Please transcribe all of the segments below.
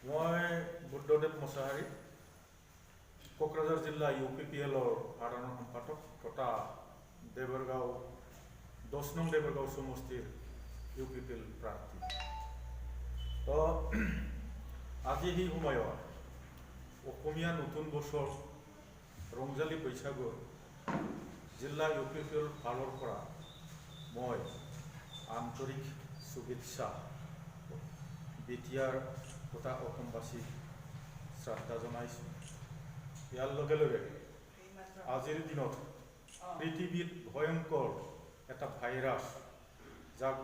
মই বুদ্ধদেৱ মছাহাৰী কোকৰাঝাৰ জিলা UPPLৰ সাধাৰণ সম্পাদক তথা দেৱৰগাঁও 10 নং দেৱৰগাঁও সমষ্টিৰ UPPL প্ৰাৰ্থী। তো আজি এই সময়ত অসমীয়া নতুন বছৰ ৰংজালী বৈশাগুৰ জিলা UPPL ফালৰ পৰা মই আন্তৰিক শুভেচ্ছা বিটিআৰ তথা অসমবাসীক শ্ৰদ্ধা জনাইছোঁ। ইয়াৰ লগে লগে আজিৰ দিনত পৃথিৱীত ভয়ংকৰ এটা ভাইৰাছ যাক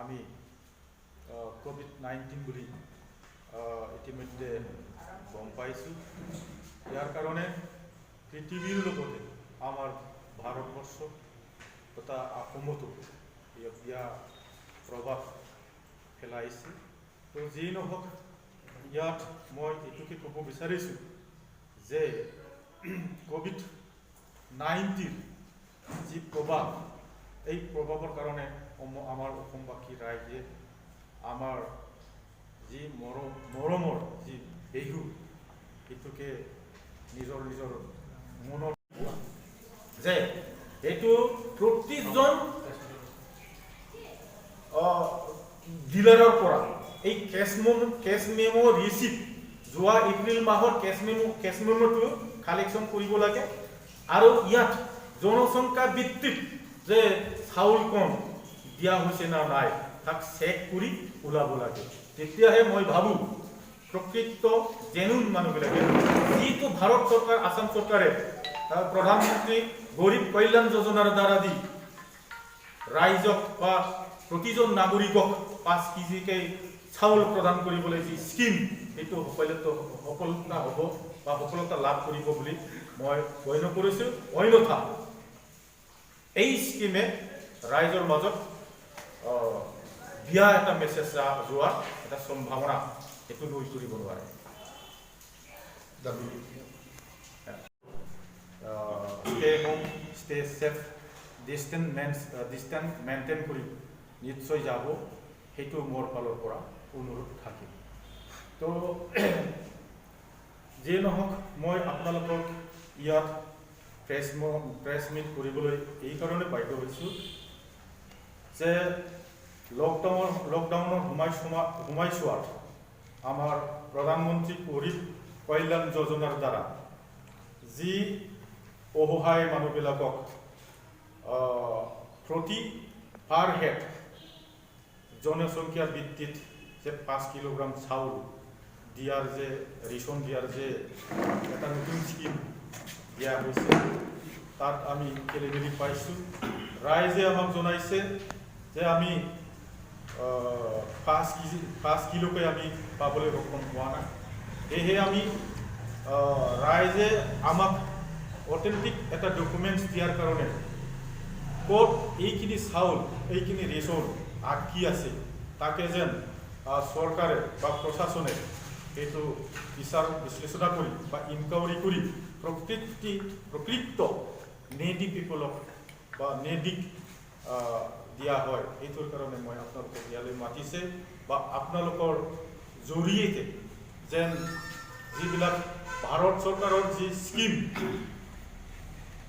আমি COVID-19 বুলি ইতিমধ্যে গম পাইছোঁ। ইয়াৰ কাৰণে পৃথিৱীৰ লগতে আমাৰ ভাৰতবৰ্ষ তথা অসমতো ইয়াৰ প্ৰভাৱ পেলাইছে। তো যি নহওক ইয়াত মই এইটোকে ক'ব বিচাৰিছোঁ যে COVID-19 যি প্ৰভাৱ, এই প্ৰভাৱৰ কাৰণে আমাৰ অসমবাসী ৰাইজে আমাৰ যি মৰমৰ যি বিহু এইটোকে নিজৰ মনত যে এইটো প্ৰতিজন ডিলাৰৰ পৰা এই কেছ মেমো ৰিচিপ্ট যোৱা এপ্ৰিল মাহৰ কেছ মেমোটো কালেকশ্যন কৰিব লাগে আৰু ইয়াত জনসংখ্যা ভিত্তিত যে চাউল কম দিয়া হৈছে না নাই তাক চেক কৰি ওলাব লাগে। তেতিয়াহে মই ভাবোঁ প্ৰকৃত জেনুইন মানুহবিলাকে যিটো ভাৰত চৰকাৰ আসাম চৰকাৰে প্ৰধানমন্ত্ৰী গৰীব কল্যাণ যোজনাৰ দ্বাৰা দি ৰাইজক বা প্ৰতিজন নাগৰিকক 5 কেজিকৈ চাউল প্ৰদান কৰিবলৈ যি স্কিম সেইটো সফলতা হ'ব বা সফলতা লাভ কৰিব বুলি মই গণ্য কৰিছোঁ। অন্যথা এই স্কিমে ৰাইজৰ মাজত বিয়া এটা মেছেজ যোৱাৰ এটা সম্ভাৱনা সেইটো লৈ কৰিব নোৱাৰে। Stay home, stay safe, distance maintain কৰি নিশ্চয় যাব, সেইটো মোৰ ফালৰ পৰা অনুৰোধ থাকিল। তো যি নহওক মই আপোনালোকক ইয়াত প্ৰেছ মিট কৰিবলৈ এই কাৰণে বাধ্য হৈছোঁ যে লকডাউনৰ সময়ছোৱাত আমাৰ প্ৰধানমন্ত্ৰী গৰীব কল্যাণ যোজনাৰ দ্বাৰা যি অসহায় মানুহবিলাকক প্ৰতি পাৰ হেড জনসংখ্যাৰ ভিত্তিত যে 5 কিলোগ্ৰাম চাউল দিয়াৰ যে ৰেচন দিয়াৰ যে এটা নতুন স্কিম দিয়া হৈছে তাত আমি খেলিমেলি পাইছোঁ। ৰাইজে আমাক জনাইছে যে আমি 5 কিলোকৈ আমি পাবলৈ সক্ষম হোৱা নাই। সেয়েহে আমি ৰাইজে আমাক অথেণ্টিক এটা ডকুমেণ্টছ দিয়াৰ কাৰণে ক'ত এইখিনি চাউল এইখিনি ৰেচন আটকি আছে তাকে যেন চৰকাৰে বা প্ৰশাসনে সেইটো বিচাৰ বিশ্লেষণ কৰি বা ইনকুৱাৰী কৰি প্ৰকৃত নেডি পিপলক বা নেডিক দিয়া হয়। এইটোৰ কাৰণে মই আপোনালোকক ইয়ালৈ মাতিছে বা আপোনালোকৰ জৰিয়তে যেন যিবিলাক ভাৰত চৰকাৰৰ যি স্কিম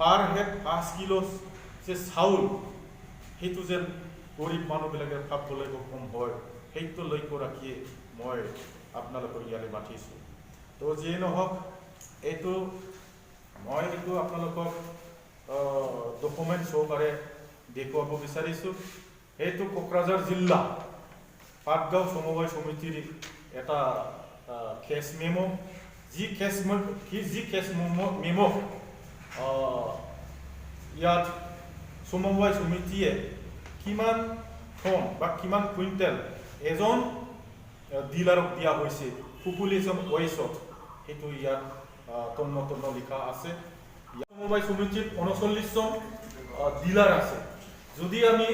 পাৰ হেড 5 কিলো যে চাউল সেইটো যেন গৰীব মানুহবিলাকে খাবলৈ সক্ষম হয়, সেইটো লক্ষ্য ৰাখিয়ে মই আপোনালোকৰ ইয়ালৈ মাতিছোঁ। তো যিয়ে নহওক মই আপোনালোকক ডকুমেণ্ট সহকাৰে দেখুৱাব বিচাৰিছোঁ। সেইটো কোকৰাঝাৰ জিলা পাটগাঁও সমবায় সমিতিৰ এটা কেছ মেমো, যি কেছ মেমো ইয়াত সমবায় সমিতিয়ে কিমান টন বা কিমান কুইণ্টেল এজন ডিলাৰক দিয়া হৈছে পপুলেশ্যন ৱাইজত সেইটো ইয়াত তন্ন লিখা আছে। সমবায় সমিতিত 39জন ডিলাৰ আছে। যদি আমি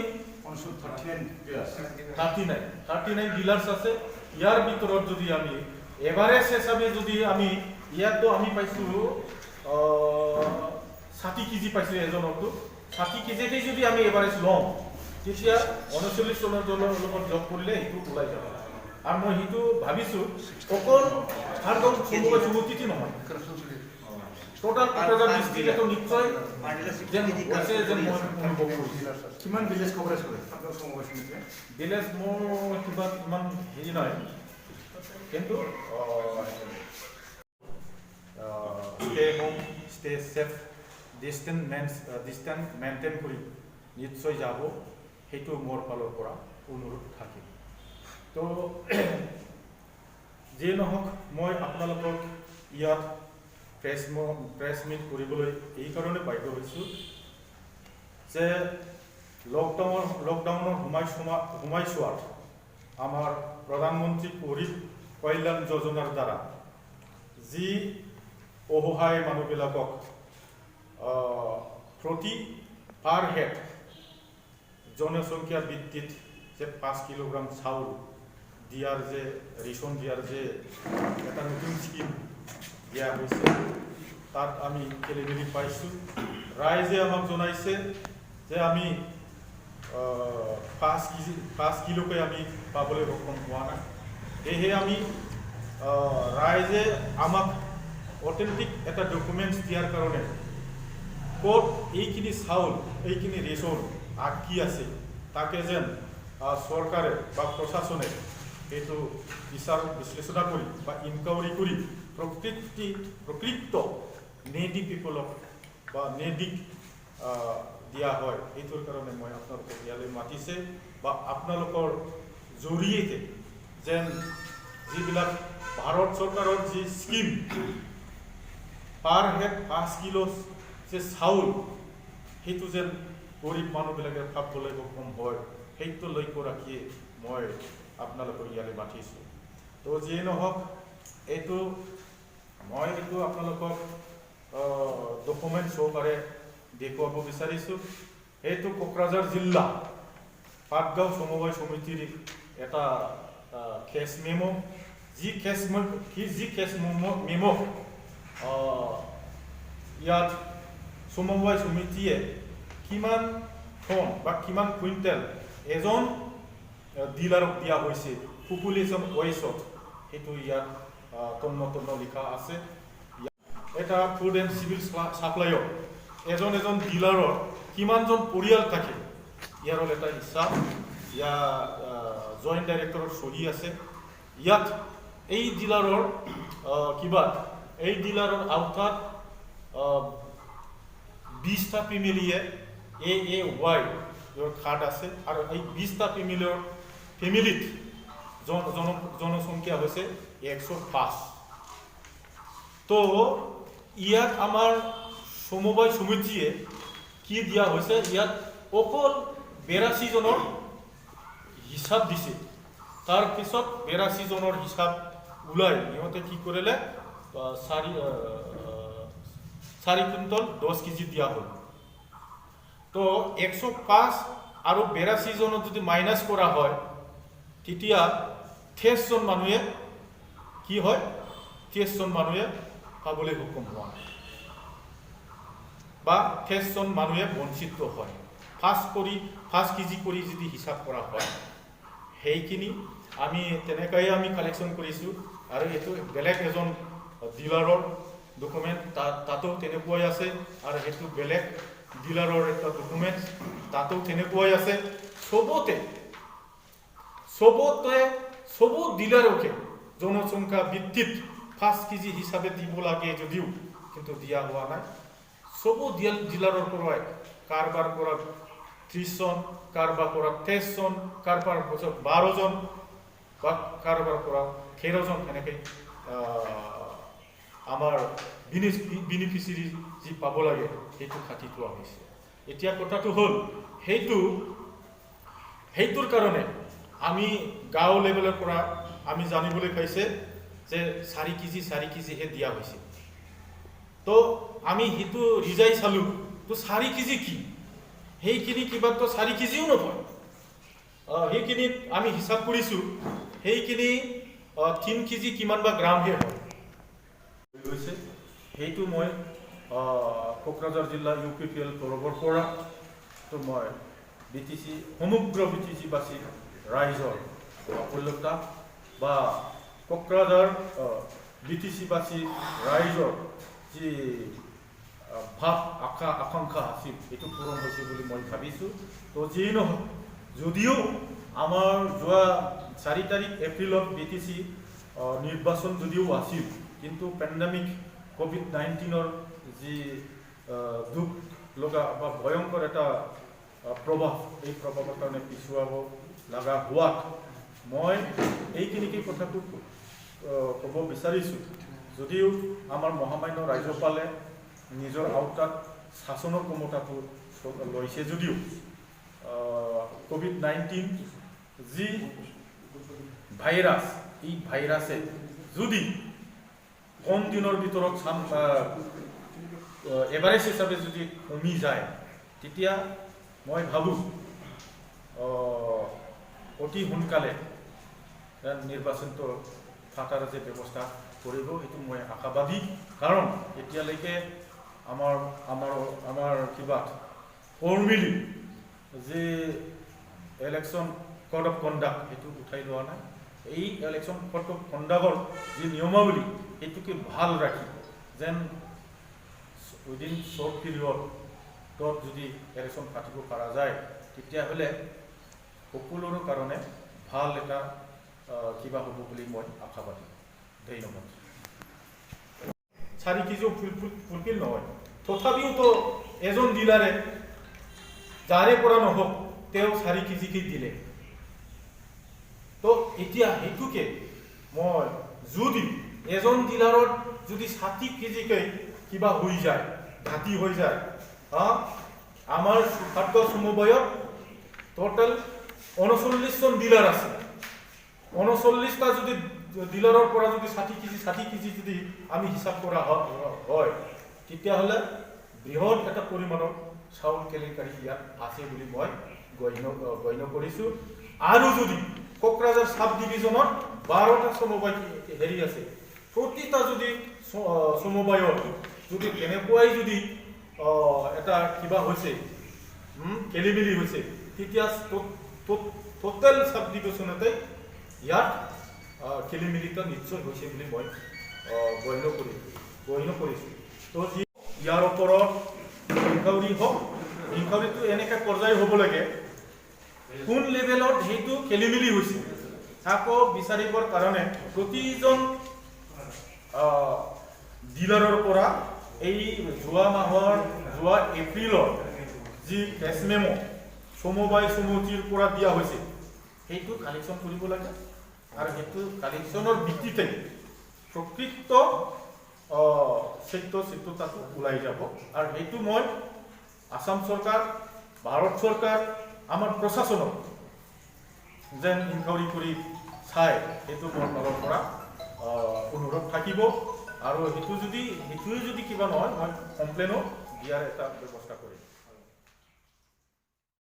39 ডিলাৰ্ছ আছে, ইয়াৰ ভিতৰত যদি আমি এভাৰেজ হিচাপে যদি আমি ইয়াতো আমি পাইছোঁ 60 কেজি পাইছোঁ এজনকতো 60 কেজিতে যদি আমি এভাৰেজ লওঁ তেতিয়া 39 জনৰ লগত যোগ কৰিলে এইটো ওলাই যাব। আৰু মই সেইটো ভাবিছোঁ অকল ভাৰতৰ সমবায় সমিতি নহয় টোটাল কোকৰাঝাৰ ডিষ্ট্ৰিক্টটো নিশ্চয় যেন হৈছে যেন মই অনুভৱ কৰিছোঁ। কিমান ভিলেজ কভাৰেজ কৰে আপোনাৰ সমবায় সমিতিয়ে? ভিলেজ মোৰ কিবা ইমান হেৰি নাই, কিন্তু stay home stay safe distance maintain কৰি নিশ্চয় যাব, সেইটো মোৰ ফালৰ পৰা অনুৰোধ থাকে। তো যিয়ে নহওক মই আপোনালোকক ইয়াত প্ৰেছ মিট কৰিবলৈ এইকাৰণে বাধ্য হৈছোঁ যে লকডাউনৰ সময়ছোৱাত আমাৰ প্ৰধানমন্ত্ৰী গৰীব কল্যাণ যোজনাৰ দ্বাৰা যি অসহায় মানুহবিলাকক প্ৰতি পাৰ হেড জনসংখ্যা ভিত্তিত যে 5 কিলোগ্ৰাম চাউল দিয়াৰ যে ৰেচন দিয়াৰ যে এটা নতুন স্কিম দিয়া হৈছে, তাত আমি খেলিমেলি পাইছোঁ। ৰাইজে আমাক জনাইছে যে আমি 5 কিলোকৈ আমি পাবলৈ সক্ষম হোৱা নাই। সেয়েহে আমি ৰাইজে আমাক অথেণ্টিক এটা ডকুমেণ্টছ দিয়াৰ কাৰণে ক'ত এইখিনি চাউল এইখিনি ৰেচন আটকি আছে তাকে যেন চৰকাৰে বা প্ৰশাসনে সেইটো বিচাৰ বিশ্লেষণ কৰি বা ইনকুৱাৰী কৰি প্ৰকৃত নেডি পিপলক বা নেডিক দিয়া হয়। সেইটোৰ কাৰণে মই আপোনালোকক ইয়ালৈ মাতিছে বা আপোনালোকৰ জৰিয়তে যেন যিবিলাক ভাৰত চৰকাৰৰ যি স্কিম পাৰ হেড 5 কিলো যে চাউল সেইটো যেন গৰীব মানুহবিলাকে খাবলৈ সক্ষম হয়, সেইটো লক্ষ্য ৰাখিয়ে মই আপোনালোকক ইয়ালৈ মাতিছোঁ। তো যিয়ে নহওক মই এইটো আপোনালোকক ডকুমেণ্ট সহকাৰে দেখুৱাব বিচাৰিছোঁ। এইটো কোকৰাঝাৰ জিলা পাটগাঁও সমবায় সমিতিৰ এটা কেছ মেমো, যি কেছ মেমো ইয়াত সমবায় সমিতিয়ে কিমান টন বা কিমান কুইণ্টেল এজন ডিলাৰক দিয়া হৈছে পপুলেশ্যন ৱাইজত, সেইটো ইয়াত তন্ন লিখা আছে। এটা ফুড এণ্ড চিভিল ছাপ্লাইৰ এজন ডিলাৰৰ কিমানজন পৰিয়াল থাকে ইয়াৰ এটা হিচাপ জইণ্ট ডাইৰেক্টৰৰ চলি আছে। ইয়াত এই ডিলাৰৰ এই ডিলাৰৰ আওতাত 20টা ফেমিলিয়ে AAY কাৰ্ড আছে আৰু এই 20টা ফেমিলিত জনসংখ্যা হৈছে 105। তো ইয়াত আমাৰ সমবায় সমিতিয়ে কি দিয়া হৈছে, ইয়াত অকল 82 জনৰ হিচাপ দিছে। তাৰপিছত 82 জনৰ হিচাপ ওলাই ইহঁতে কি কৰিলে 4 কুইণ্টল 10 কেজি দিয়া হ'ল। তো 105 আৰু 82 জনত যদি মাইনাছ কৰা হয় তেতিয়া 23 জন মানুহে কি হয়, 23 জন মানুহে পাবলৈ সক্ষম হোৱা নাই বা 23 জন মানুহে বঞ্চিত হয়। 5 কেজি কৰি যদি হিচাপ কৰা হয় সেইখিনি আমি তেনেকৈ আমি কালেকশ্যন কৰিছোঁ। আৰু এইটো বেলেগ এজন ডিলাৰৰ ডকুমেণ্ট তাতো তেনেকুৱাই আছে, আৰু সেইটো বেলেগ ডিলাৰৰ এটা ডকুমেণ্ট তাতো তেনেকুৱাই আছে। চবো ডিলাৰকে জনসংখ্যা ভিত্তিত 5 কেজি হিচাপে দিব লাগে যদিও কিন্তু দিয়া হোৱা নাই। চবো ডিলাৰৰ পৰাই কাৰবাৰ পৰা 30 জন, কাৰবাৰ পৰা 23 জন, কাৰবাৰ পৰা 12 জন বা কাৰবাৰ পৰা 13 জন এনেকৈ আমাৰ বেনিফিচিয়াৰী যি পাব লাগে সেইটো কাটি থোৱা হৈছে। এতিয়া কথাটো হ'ল সেইটোৰ কাৰণে আমি গাঁও লেভেলৰ পৰা আমি জানিবলৈ পাইছে যে 4 কেজিহে দিয়া হৈছে। তো আমি সেইটো ৰিজাই চালোঁ, তো 4 কেজি কি, সেইখিনি কিবাতো 4 কেজিও নহয়। সেইখিনিত আমি হিচাপ কৰিছোঁ সেইখিনি 3 কেজি কিমান বা গ্ৰামহে হয়। সেইটো মই কোকৰাঝাৰ জিলা UPPL তৰফৰ পৰা তো মই সমগ্ৰ BTC বাসী ৰাইজৰ সফলতা বা কোকৰাঝাৰ BTC-বাসী ৰাইজৰ যি ভাৱ আকাংক্ষা আছিল এইটো পূৰণ হৈছে বুলি মই ভাবিছোঁ। তো যিয়ে নহওক, যদিও আমাৰ যোৱা 4 তাৰিখ এপ্ৰিলত BTC নিৰ্বাচন যদিও আছিল, কিন্তু পেণ্ডেমিক COVID-19-ৰ যি দুখ লগা বা ভয়ংকৰ এটা প্ৰভাৱ, এই প্ৰভাৱৰ কাৰণে পিছুৱাব লগা হোৱাত মই এইখিনিকে কথাটো ক'ব বিচাৰিছোঁ। যদিও আমাৰ মহামান্য ৰাজ্যপালে নিজৰ আওতাত শাসনৰ ক্ষমতাটো লৈছে, যদিও COVID-19 যি ভাইৰাছ, এই ভাইৰাছে যদি কম দিনৰ ভিতৰত এভাৰেজ হিচাপে যদি কমি যায়, তেতিয়া মই ভাবোঁ অতি সোনকালে নিৰ্বাচনটো পাতাৰ যে ব্যৱস্থা কৰিব, সেইটো মই আশাবাদী। কাৰণ এতিয়ালৈকে আমাৰ কিবা ফৰ্মেলি যে ইলেকশ্যন কোড অফ কণ্ডাক্ট সেইটো উঠাই লোৱা নাই। এই ইলেকশ্যন কোড অফ কণ্ডাক্টৰ যি নিয়মাৱলী সেইটোকে ভাল ৰাখি যেন উইদিন শ্বৰ্ট পিৰিয়ডত যদি ইলেকশ্যন পাতিব পৰা যায়, তেতিয়াহ'লে সকলোৰে কাৰণে ভাল এটা কিবা হ'ব বুলি মই আশাবাদী। ধন্যবাদ। 4 কেজিও ফুলফিল নহয়, তথাপিওতো এজন ডিলাৰে যাৰে পৰা নহওক তেওঁ 4 কেজিকে দিলে। তো এতিয়া সেইটোকে মই যদি এজন ডিলাৰত যদি 60 কেজিকে কিবা হৈ যায়, ঘাটি হৈ যায়, আমাৰ খাদ্য সমবায়ত টোটাল 39জন ডিলাৰ আছে। 39টা যদি ডিলাৰৰ পৰা যদি 60 কেজি যদি আমি হিচাপ কৰা হয়, তেতিয়াহ'লে বৃহৎ এটা পৰিমাণৰ চাউল কেলেংকাৰী ইয়াত আছে বুলি মই গণ্য কৰিছোঁ। আৰু যদি কোকৰাঝাৰ সাব ডিভিজনত 12টা সমবায় আছে, প্ৰতিটা যদি সমবায়ত যদি তেনেকুৱাই যদি এটা কিবা হৈছে, খেলিমেলি হৈছে, তেতিয়া টোটেল সাব ডিভিজনতে ইয়াত খেলিমেলিটা নিশ্চয় হৈছে বুলি মই গণ্য কৰিছোঁ। তো ইয়াৰ ওপৰত ইনকুৱাৰী হওক, ইনকুৱাৰীটো এনেকৈ পৰ্যায় হ'ব লাগে কোন লেভেলত সেইটো খেলিমেলি হৈছে তাকো বিচাৰিবৰ কাৰণে প্ৰতিজন ডিলাৰৰ পৰা এই যোৱা এপ্ৰিলৰ যি কেছ মেমো সমবায় সমিতিৰ পৰা দিয়া হৈছে সেইটো কালেকশ্যন কৰিব লাগে। আৰু সেইটো কালেকশ্যনৰ ভিত্তিতে প্ৰকৃত সত্যতাটো ওলাই যাব। আৰু সেইটো মই আসাম চৰকাৰ, ভাৰত চৰকাৰ, আমাৰ প্ৰশাসনক যেন ইনকুৱাৰী কৰি চাই সেইটো মোৰ ফালৰ পৰা অনুৰোধ থাকিব। আৰু সেইটোৱে যদি কিবা নহয়, মই কমপ্লেইনো দিয়াৰ এটা ব্যৱস্থা কৰিম।